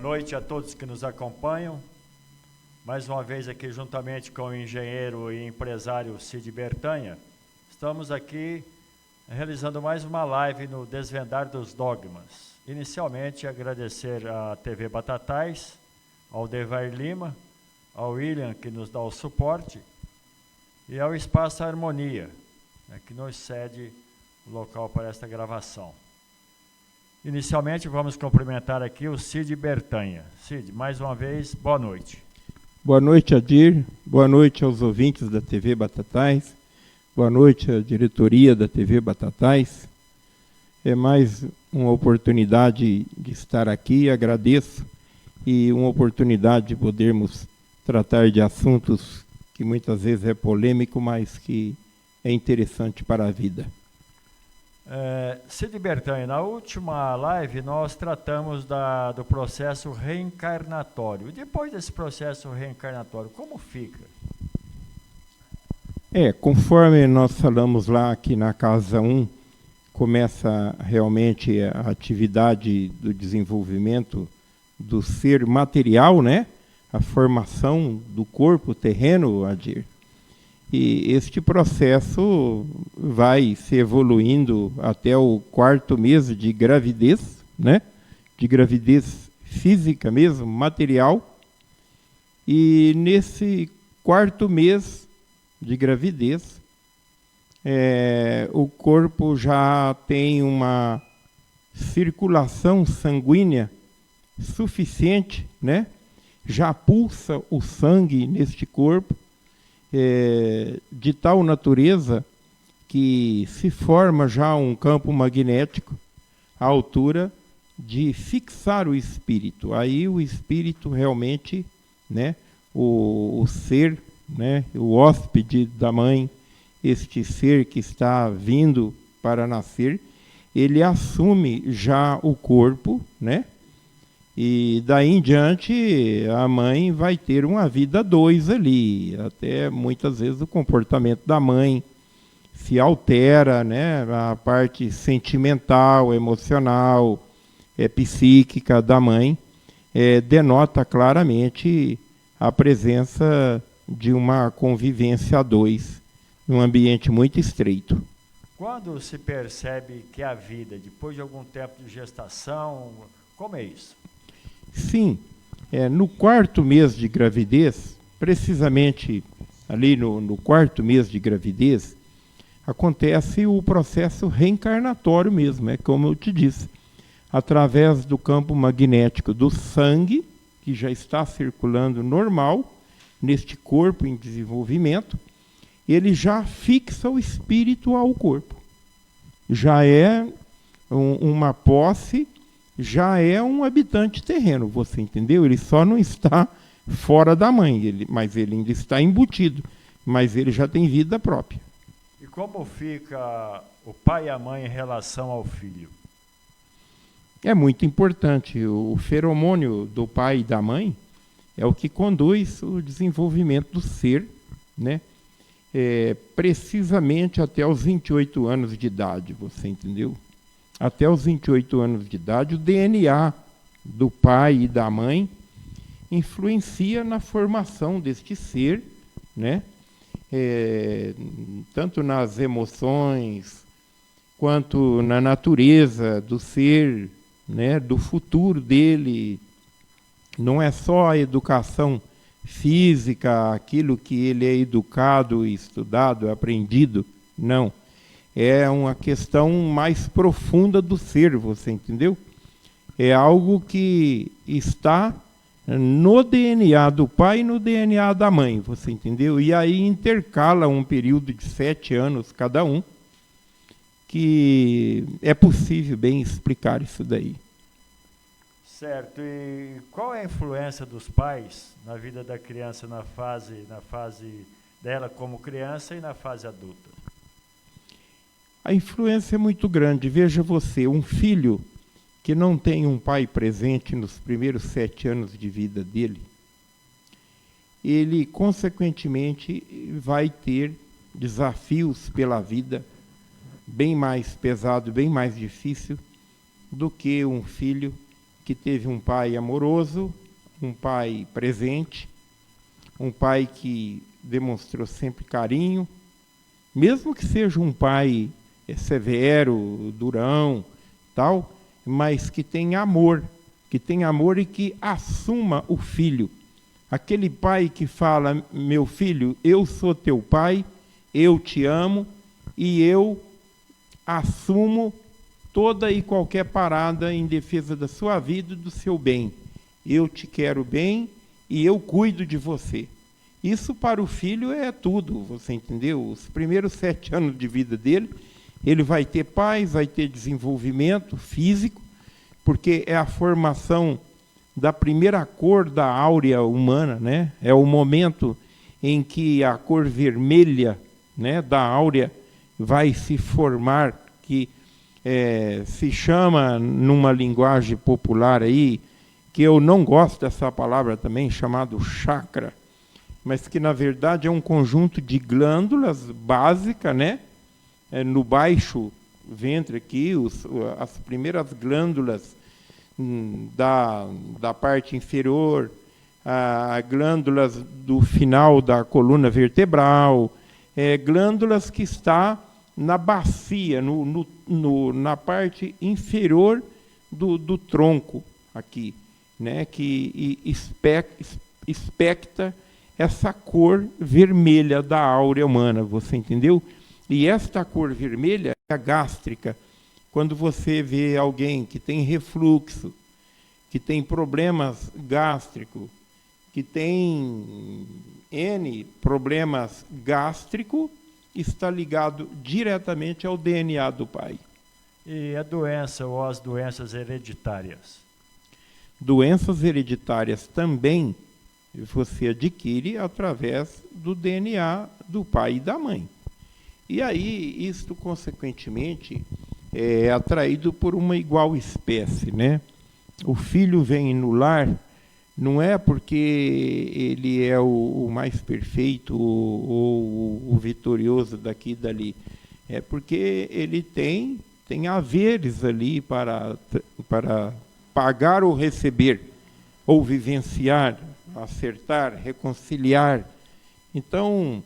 noite a todos que nos acompanham. Mais uma vez aqui juntamente com o engenheiro e empresário Cid Bertanha, estamos aqui realizando mais uma live no Desvendar dos Dogmas. Inicialmente agradecer à TV Batatais, ao Devair Lima, ao William que nos dá o suporte e ao Espaço Harmonia, que nos cede o local para esta gravação. Inicialmente, vamos cumprimentar aqui o Cid Bertanha. Cid, mais uma vez, boa noite. Boa noite, Adir. Boa noite aos ouvintes da TV Batatais. Boa noite à diretoria da TV Batatais. É mais uma oportunidade de estar aqui, agradeço, e uma oportunidade de podermos tratar de assuntos que muitas vezes é polêmico, mas que é interessante para a vida. Cid Bertanha, na última live nós tratamos do processo reencarnatório. Depois desse processo reencarnatório, como fica? Conforme nós falamos lá aqui na casa 1, começa realmente a atividade do desenvolvimento do ser material, né? A formação do corpo terreno, Adir. E este processo vai se evoluindo até o 4º mês de gravidez, né? De gravidez física mesmo, material. E nesse 4º mês de gravidez, o corpo já tem uma circulação sanguínea suficiente, né? Já pulsa o sangue neste corpo, de tal natureza que se forma já um campo magnético à altura de fixar o espírito. Aí o espírito realmente, né, o ser, né, o hóspede da mãe, este ser que está vindo para nascer, ele assume já o corpo, né? E daí em diante a mãe vai ter uma vida 2 ali. Até muitas vezes o comportamento da mãe se altera, né? A parte sentimental, emocional, psíquica da mãe denota claramente a presença de uma convivência a 2, num ambiente muito estreito. Quando se percebe que a vida, depois de algum tempo de gestação, como é isso? Sim, no 4º mês de gravidez, precisamente ali no 4º mês de gravidez, acontece o processo reencarnatório mesmo, como eu te disse, através do campo magnético do sangue, que já está circulando normal neste corpo em desenvolvimento, ele já fixa o espírito ao corpo. Já é uma posse, já é um habitante terreno, você entendeu? Ele só não está fora da mãe, mas ele ainda está embutido, mas ele já tem vida própria. E como fica o pai e a mãe em relação ao filho? É muito importante. O feromônio do pai e da mãe é o que conduz o desenvolvimento do ser, né? Precisamente até os 28 anos de idade, você entendeu? Até os 28 anos de idade, o DNA do pai e da mãe influencia na formação deste ser, né? Tanto nas emoções, quanto na natureza do ser, né? Do futuro dele. Não é só a educação física, aquilo que ele é educado, estudado, aprendido, não. É uma questão mais profunda do ser, você entendeu? É algo que está no DNA do pai e no DNA da mãe, você entendeu? E aí intercala um período de 7 anos cada um, que é possível bem explicar isso daí. Certo. E qual é a influência dos pais na vida da criança na fase dela como criança e na fase adulta? A influência é muito grande. Veja você, um filho que não tem um pai presente nos primeiros 7 anos de vida dele, ele, consequentemente, vai ter desafios pela vida bem mais pesado, bem mais difícil do que um filho que teve um pai amoroso, um pai presente, um pai que demonstrou sempre carinho, mesmo que seja um pai severo, durão, tal, mas que tem amor e que assuma o filho. Aquele pai que fala: meu filho, eu sou teu pai, eu te amo e eu assumo toda e qualquer parada em defesa da sua vida e do seu bem. Eu te quero bem e eu cuido de você. Isso para o filho é tudo, você entendeu? Os primeiros 7 anos de vida dele, ele vai ter paz, vai ter desenvolvimento físico, porque é a formação da primeira cor da áurea humana, né? É o momento em que a cor vermelha, né, da áurea vai se formar, que se chama, numa linguagem popular aí, que eu não gosto dessa palavra também, chamado chakra, mas que, na verdade, é um conjunto de glândulas básicas, né? No baixo ventre aqui, as primeiras glândulas da parte inferior, glândulas do final da coluna vertebral, glândulas que está na bacia, na parte inferior do tronco aqui, né, que especta essa cor vermelha da áurea humana, você entendeu? E esta cor vermelha é a gástrica. Quando você vê alguém que tem refluxo, que tem problemas gástricos, que tem N problemas gástricos, está ligado diretamente ao DNA do pai. E a doença ou as doenças hereditárias? Doenças hereditárias também você adquire através do DNA do pai e da mãe. E aí, isto, consequentemente, é atraído por uma igual espécie, né? O filho vem no lar, não é porque ele é o mais perfeito ou o vitorioso daqui e dali. É porque ele tem haveres ali para pagar ou receber, ou vivenciar, acertar, reconciliar. Então,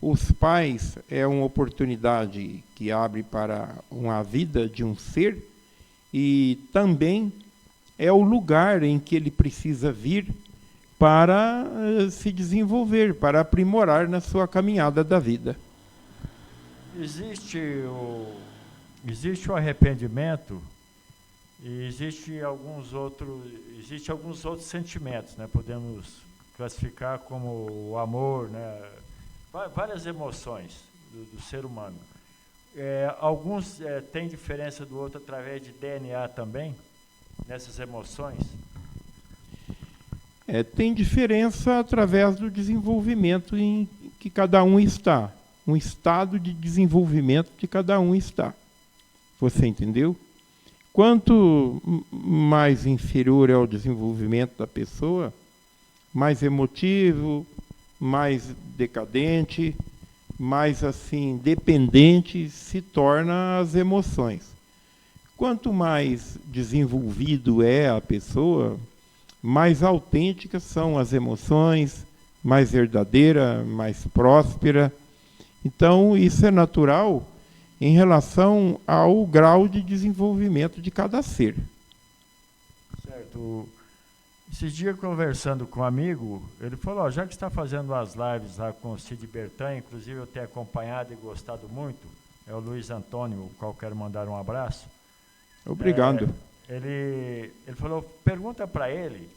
os pais é uma oportunidade que abre para uma vida de um ser e também é o lugar em que ele precisa vir para se desenvolver, para aprimorar na sua caminhada da vida. Existe o arrependimento e existe alguns outros sentimentos, né? Podemos classificar como o amor, né? Várias emoções do ser humano. Alguns têm diferença do outro através de DNA também, nessas emoções? Tem diferença através do desenvolvimento em que cada um está. Um estado de desenvolvimento que cada um está. Você entendeu? Quanto mais inferior é o desenvolvimento da pessoa, mais emotivo, mais decadente, mais assim dependente se torna as emoções. Quanto mais desenvolvido é a pessoa, mais autênticas são as emoções, mais verdadeira, mais próspera. Então, isso é natural em relação ao grau de desenvolvimento de cada ser. Certo. Esses dias, conversando com um amigo, ele falou, já que está fazendo as lives lá com o Cid Bertanha, inclusive eu tenho acompanhado e gostado muito, é o Luiz Antônio, o qual quero mandar um abraço. Obrigado. Ele falou, pergunta para ele,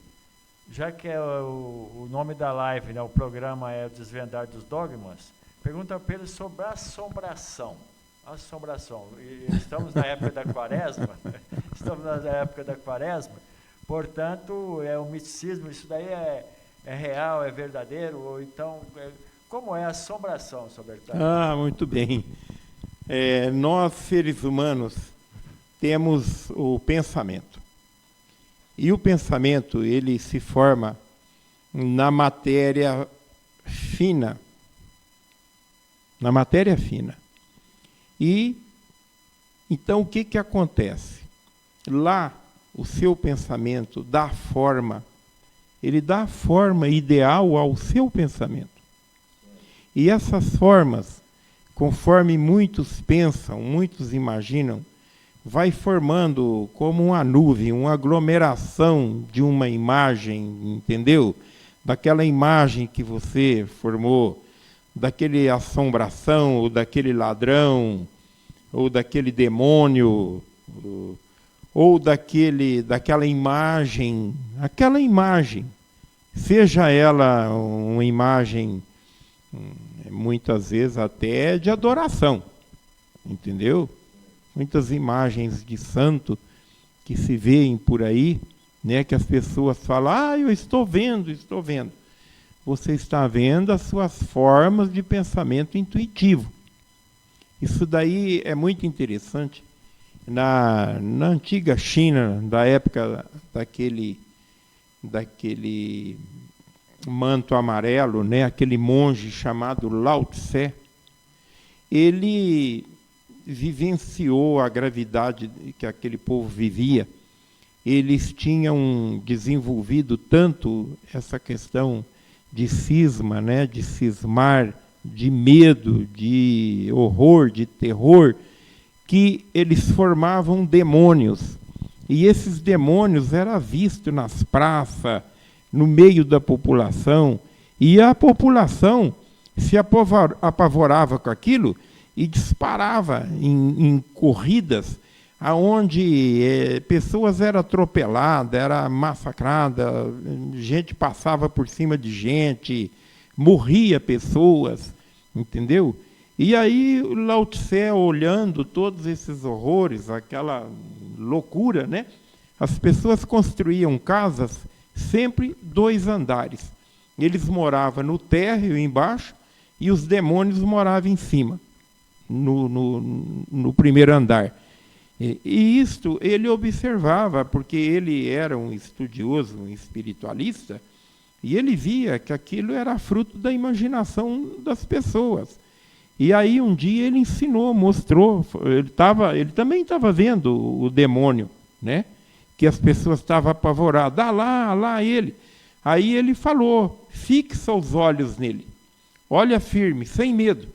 já que é o nome da live, né, o programa é o Desvendar dos Dogmas, pergunta para ele sobre a assombração. E estamos na época da quaresma, portanto, é um misticismo, isso daí é real, é verdadeiro, ou então, como é a assombração, Sr. Bertani? Muito bem. Nós, seres humanos, temos o pensamento. E o pensamento, ele se forma na matéria fina. E, então, o que acontece? Lá, o seu pensamento dá forma, ele dá forma ideal ao seu pensamento. E essas formas, conforme muitos pensam, muitos imaginam, vai formando como uma nuvem, uma aglomeração de uma imagem, entendeu? Daquela imagem que você formou, daquele assombração, ou daquele ladrão, ou daquele demônio, ou daquela imagem, aquela imagem, seja ela uma imagem, muitas vezes até de adoração, entendeu? Muitas imagens de santo que se veem por aí, né, que as pessoas falam, eu estou vendo. Você está vendo as suas formas de pensamento intuitivo. Isso daí é muito interessante. Na antiga China, da época daquele manto amarelo, né, aquele monge chamado Lao Tse, ele vivenciou a gravidade que aquele povo vivia. Eles tinham desenvolvido tanto essa questão de cisma, né, de cismar, de medo, de horror, de terror, que eles formavam demônios. E esses demônios eram vistos nas praças, no meio da população, e a população se apavorava com aquilo e disparava em corridas, aonde pessoas eram atropeladas, eram massacradas, gente passava por cima de gente, morria pessoas, entendeu? E aí o Lao Tse, olhando todos esses horrores, aquela loucura, né? As pessoas construíam casas sempre 2 andares. Eles moravam no térreo embaixo e os demônios moravam em cima, no primeiro andar. E isto ele observava, porque ele era um estudioso, um espiritualista, e ele via que aquilo era fruto da imaginação das pessoas. E aí um dia ele ensinou, mostrou, ele também estava vendo o demônio, né? Que as pessoas estavam apavoradas. Lá ele. Aí ele falou, fixa os olhos nele, olha firme, sem medo,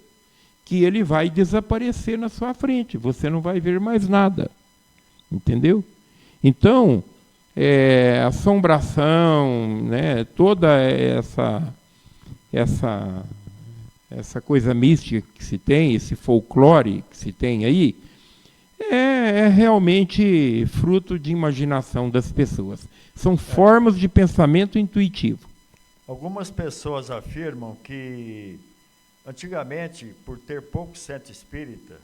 que ele vai desaparecer na sua frente, você não vai ver mais nada. Entendeu? Então, assombração, né, toda essa coisa mística que se tem, esse folclore que se tem aí, é realmente fruto de imaginação das pessoas. São formas de pensamento intuitivo. Algumas pessoas afirmam que antigamente, por ter pouco centro espírita,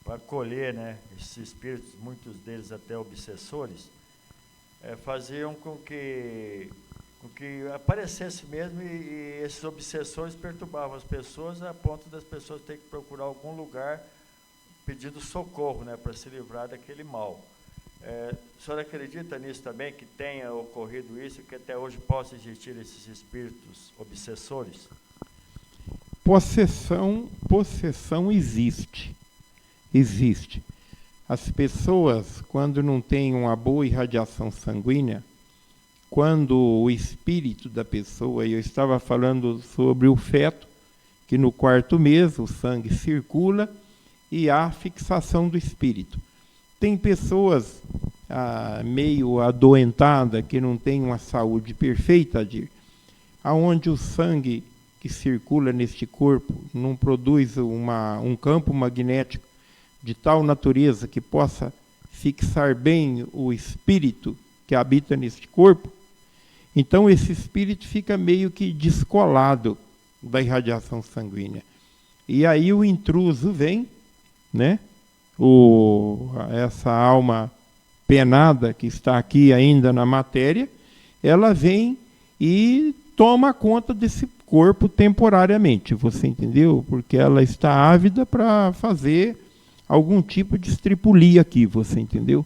para acolher, né, esses espíritos, muitos deles até obsessores, faziam com que aparecesse mesmo, e esses obsessores perturbavam as pessoas a ponto das pessoas terem que procurar algum lugar pedindo socorro, né, para se livrar daquele mal. A senhora acredita nisso também, que tenha ocorrido isso, que até hoje possa existir esses espíritos obsessores? Possessão existe. As pessoas, quando não têm uma boa irradiação sanguínea, quando o espírito da pessoa, e eu estava falando sobre o feto, que no 4º mês o sangue circula e há fixação do espírito. Tem pessoas meio adoentadas, que não têm uma saúde perfeita, aonde o sangue que circula neste corpo não produz um campo magnético de tal natureza que possa fixar bem o espírito que habita neste corpo, então esse espírito fica meio que descolado da irradiação sanguínea. E aí o intruso vem, né? Essa alma penada que está aqui ainda na matéria, ela vem e toma conta desse corpo temporariamente, você entendeu? Porque ela está ávida para fazer algum tipo de estripulia aqui, você entendeu?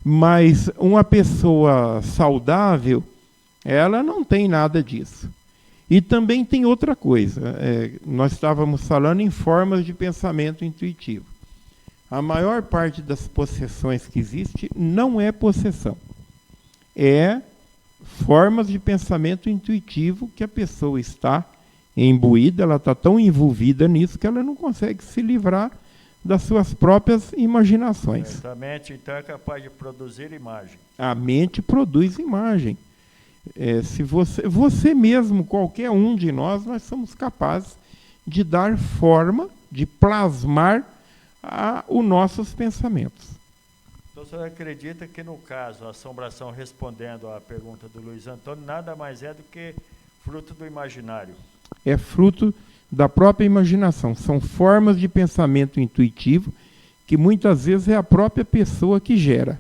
Mas uma pessoa saudável, ela não tem nada disso. E também tem outra coisa, nós estávamos falando em formas de pensamento intuitivo. A maior parte das possessões que existe não é possessão. é formas de pensamento intuitivo que a pessoa está imbuída, ela está tão envolvida nisso que ela não consegue se livrar das suas próprias imaginações. A mente, então, é capaz de produzir imagem. A mente produz imagem. Se você mesmo, qualquer um de nós somos capazes de dar forma, de plasmar os nossos pensamentos. Então, o senhor acredita que, no caso, a assombração, respondendo à pergunta do Luiz Antônio, nada mais é do que fruto do imaginário? É fruto da própria imaginação. São formas de pensamento intuitivo que muitas vezes é a própria pessoa que gera.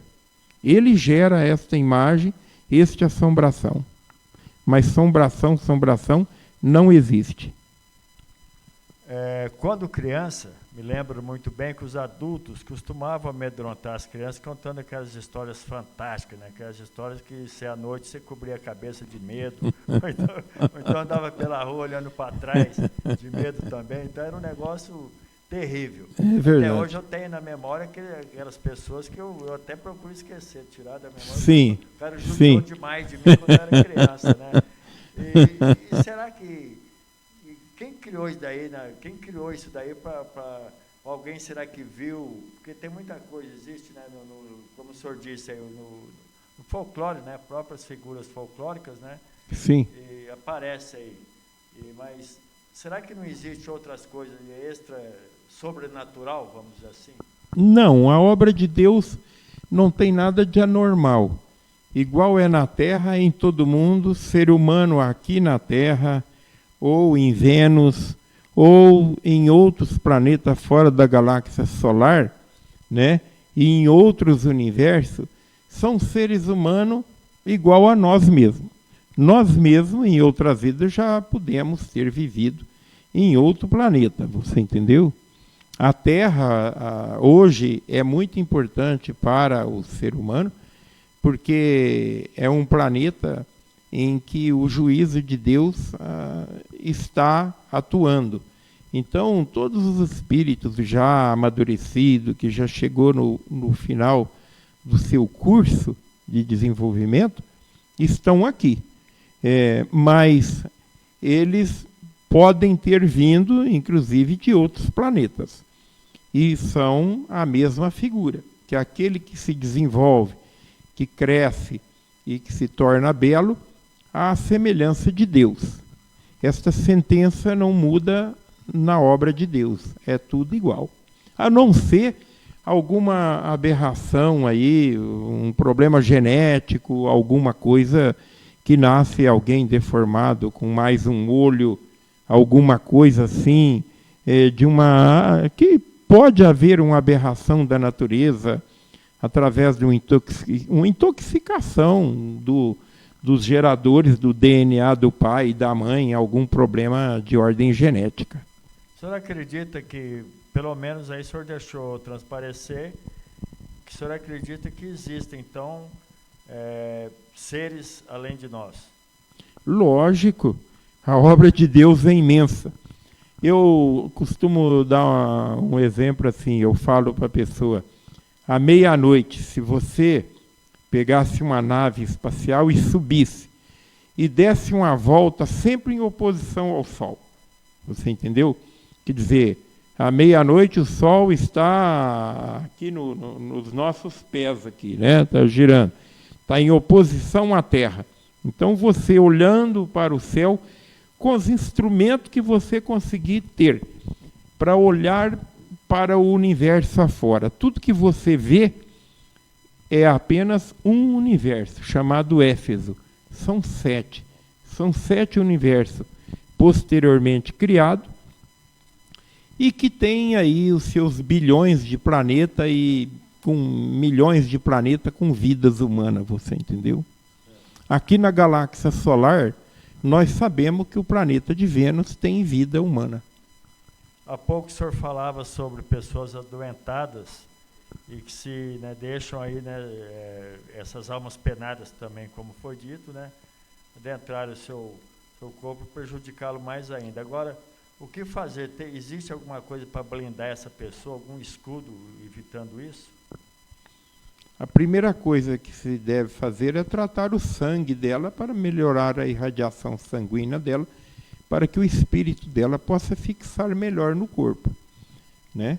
Ele gera esta imagem, esta assombração. Mas assombração não existe. Quando criança, me lembro muito bem que os adultos costumavam amedrontar as crianças contando aquelas histórias fantásticas, né? Aquelas histórias que, se à noite você cobria a cabeça de medo, ou então andava pela rua olhando para trás de medo também. Então era um negócio terrível. É verdade. Até hoje eu tenho na memória aquelas pessoas que eu até procuro esquecer, tirar da memória. Sim. O cara judiou demais de mim quando eu era criança, né? E será que... Quem criou isso daí, né? Quem criou isso daí para alguém, será que viu? Porque tem muita coisa, existe, né? Como o senhor disse aí, no folclore, né? Próprias figuras folclóricas, né? Sim. E aparece aí. Mas será que não existe outras coisas extra, sobrenatural, vamos dizer assim? Não, a obra de Deus não tem nada de anormal. Igual é na Terra, em todo mundo, ser humano aqui na Terra, ou em Vênus, ou em outros planetas fora da galáxia solar, né? E em outros universos, são seres humanos igual a nós mesmos. Nós mesmos, em outras vidas, já pudemos ter vivido em outro planeta, você entendeu? A Terra, hoje, é muito importante para o ser humano, porque é um planeta em que o juízo de Deus está atuando. Então, todos os espíritos já amadurecidos, que já chegou no final do seu curso de desenvolvimento, estão aqui. Mas eles podem ter vindo, inclusive, de outros planetas. E são a mesma figura, que é aquele que se desenvolve, que cresce e que se torna belo, à semelhança de Deus. Esta sentença não muda na obra de Deus, é tudo igual. A não ser alguma aberração aí, um problema genético, alguma coisa que nasce alguém deformado, com mais um olho, alguma coisa assim, que pode haver uma aberração da natureza através de uma intoxicação dos geradores do DNA do pai e da mãe, algum problema de ordem genética. O senhor acredita que, pelo menos aí o senhor deixou transparecer, que o senhor acredita que existem, então, seres além de nós? Lógico, a obra de Deus é imensa. Eu costumo dar um exemplo assim, eu falo para a pessoa, à meia-noite, se você pegasse uma nave espacial e subisse, e desse uma volta sempre em oposição ao Sol. Você entendeu? Quer dizer, à meia-noite o Sol está aqui nos nossos pés, aqui, né? Está girando. Está em oposição à Terra. Então, você olhando para o céu, com os instrumentos que você conseguir ter, para olhar para o universo afora. Tudo que você vê é apenas um universo, chamado Éfeso. São 7. São 7 universos posteriormente criados e que tem aí os seus bilhões de planetas e com milhões de planetas com vidas humanas, você entendeu? Aqui na galáxia solar, nós sabemos que o planeta de Vênus tem vida humana. Há pouco o senhor falava sobre pessoas adoentadas e que se deixam aí, essas almas penadas também, como foi dito, adentrar o seu corpo e prejudicá-lo mais ainda. Agora, o que fazer? Existe alguma coisa para blindar essa pessoa, algum escudo evitando isso? A primeira coisa que se deve fazer é tratar o sangue dela para melhorar a irradiação sanguínea dela, para que o espírito dela possa fixar melhor no corpo, né?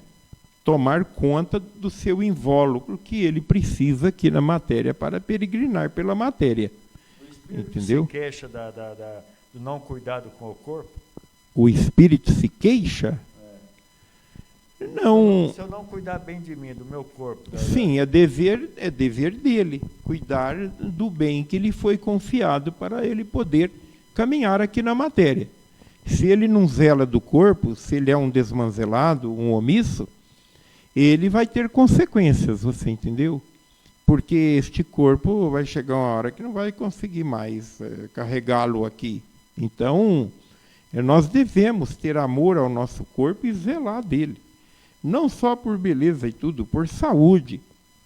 Tomar conta do seu invólucro que ele precisa aqui na matéria para peregrinar pela matéria. O espírito entendeu? se queixa do não cuidado com o corpo? O espírito se queixa? Não. Se eu não cuidar bem de mim, do meu corpo. Sim, é dever dele cuidar do bem que lhe foi confiado para ele poder caminhar aqui na matéria. Se ele não zela do corpo, se ele é um desmanzelado, um omisso, ele vai ter consequências, você entendeu? Porque este corpo vai chegar uma hora que não vai conseguir mais carregá-lo aqui. Então, nós devemos ter amor ao nosso corpo e zelar dele. Não só por beleza e tudo, por saúde.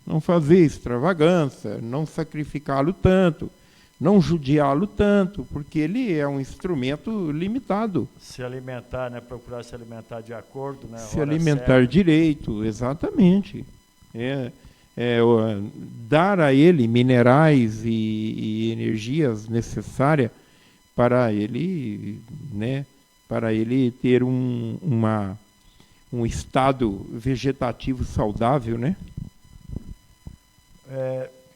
Não fazer extravagância, não sacrificá-lo tanto, não judiá-lo tanto, porque ele é um instrumento limitado. Se alimentar, né? Procurar se alimentar de acordo, né? Se alimentar direito, exatamente. Dar a ele minerais e energias necessárias para ele, né? Para ele ter um estado vegetativo saudável, né?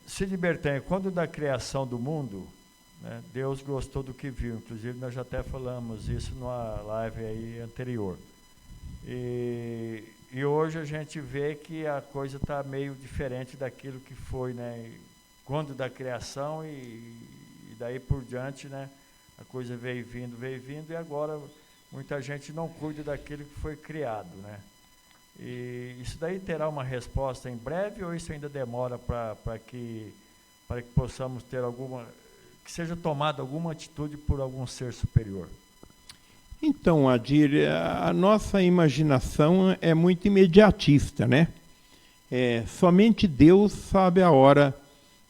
Cid Bertanha, quando da criação do mundo, né, Deus gostou do que viu. Inclusive, nós já até falamos isso numa live aí anterior. E hoje a gente vê que a coisa está meio diferente daquilo que foi, né, quando da criação e daí por diante, né, a coisa veio vindo, e agora muita gente não cuida daquilo que foi criado, né? E isso daí terá uma resposta em breve, ou isso ainda demora para que possamos ter que seja tomada alguma atitude por algum ser superior? Então, Adir, a nossa imaginação é muito imediatista, né? Somente Deus sabe a hora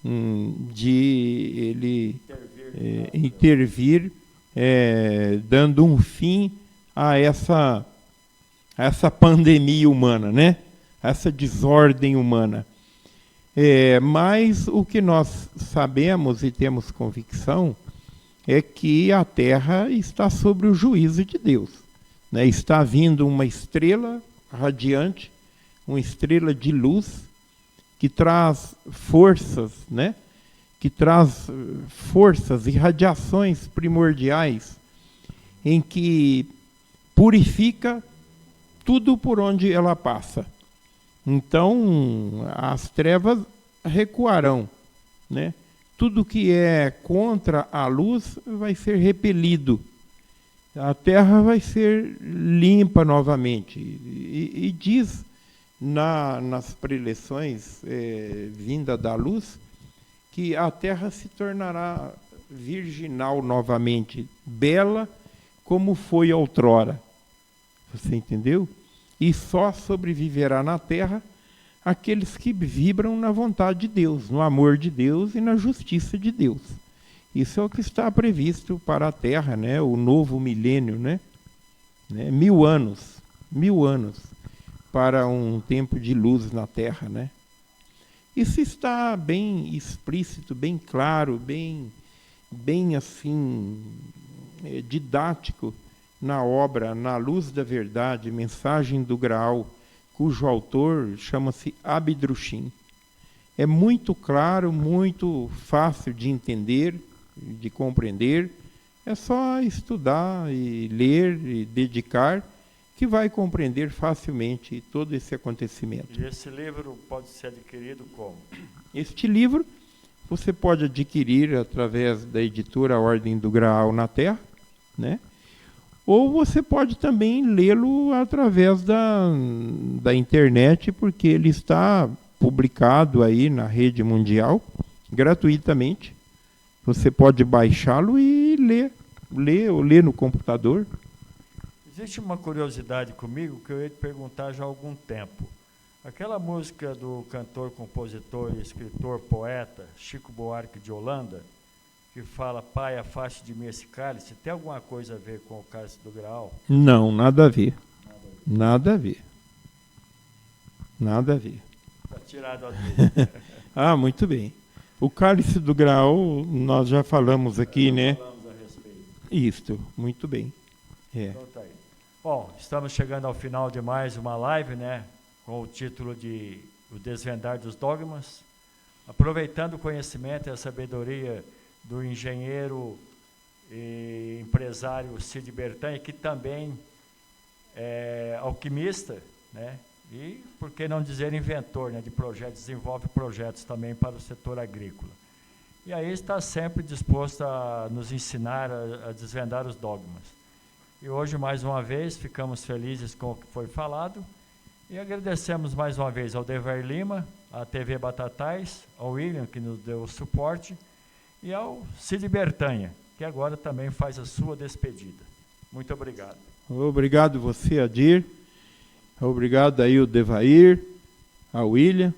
de ele intervir, dando um fim a essa pandemia humana, né? Essa desordem humana. Mas o que nós sabemos e temos convicção é que a Terra está sob o juízo de Deus, né? Está vindo uma estrela radiante, uma estrela de luz, que traz forças, né? Que traz forças e radiações primordiais, em que purifica tudo por onde ela passa. Então, as trevas recuarão, né? Tudo que é contra a luz vai ser repelido. A terra vai ser limpa novamente. E diz nas preleções vinda da luz que a terra se tornará virginal novamente, bela como foi outrora. Você entendeu? E só sobreviverá na terra aqueles que vibram na vontade de Deus, no amor de Deus e na justiça de Deus. Isso é o que está previsto para a terra, né? O novo milênio, né? 1000 anos para um tempo de luz na terra, né? Isso está bem explícito, bem claro, bem assim, didático na obra Na Luz da Verdade, Mensagem do Graal, cujo autor chama-se Abdrushim. É muito claro, muito fácil de entender, de compreender. É só estudar e ler e dedicar, que vai compreender facilmente todo esse acontecimento. E esse livro pode ser adquirido como? Este livro você pode adquirir através da editora Ordem do Graal na Terra, né? Ou você pode também lê-lo através da internet, porque ele está publicado aí na rede mundial, gratuitamente. Você pode baixá-lo e ler no computador. Existe uma curiosidade comigo que eu ia te perguntar já há algum tempo. Aquela música do cantor, compositor, escritor, poeta, Chico Buarque de Holanda, que fala, Pai, afaste de mim esse cálice, tem alguma coisa a ver com o cálice do Graal? Não, nada a ver. Nada a ver. Nada a ver. Para tirar da dúvida. Ah, muito bem. O cálice do grau, nós já falamos aqui, né? Falamos a respeito. Isso, muito bem. Então tá aí. Bom, estamos chegando ao final de mais uma live, né? Com o título de O Desvendar dos Dogmas. Aproveitando o conhecimento e a sabedoria do engenheiro e empresário Cid Bertanha, que também é alquimista, né? E, por que não dizer, inventor, né, de projetos, desenvolve projetos também para o setor agrícola. E aí está sempre disposto a nos ensinar a desvendar os dogmas. E hoje, mais uma vez, ficamos felizes com o que foi falado e agradecemos mais uma vez ao Devair Lima, à TV Batatais, ao William, que nos deu o suporte, e ao Cid Bertanha, que agora também faz a sua despedida. Muito obrigado. Obrigado você, Adir. Obrigado aí o Devair, ao William.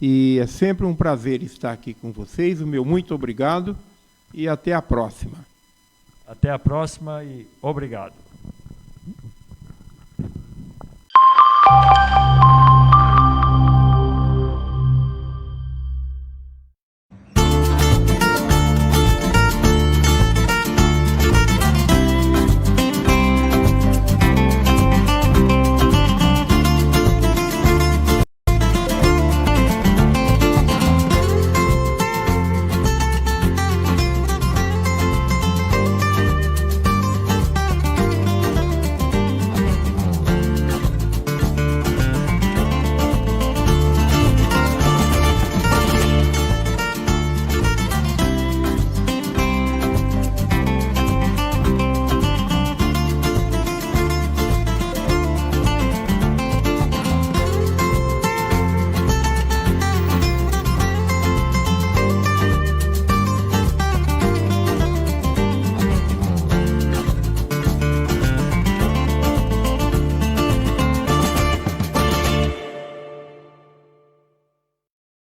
E é sempre um prazer estar aqui com vocês. O meu muito obrigado e até a próxima. Até a próxima e obrigado.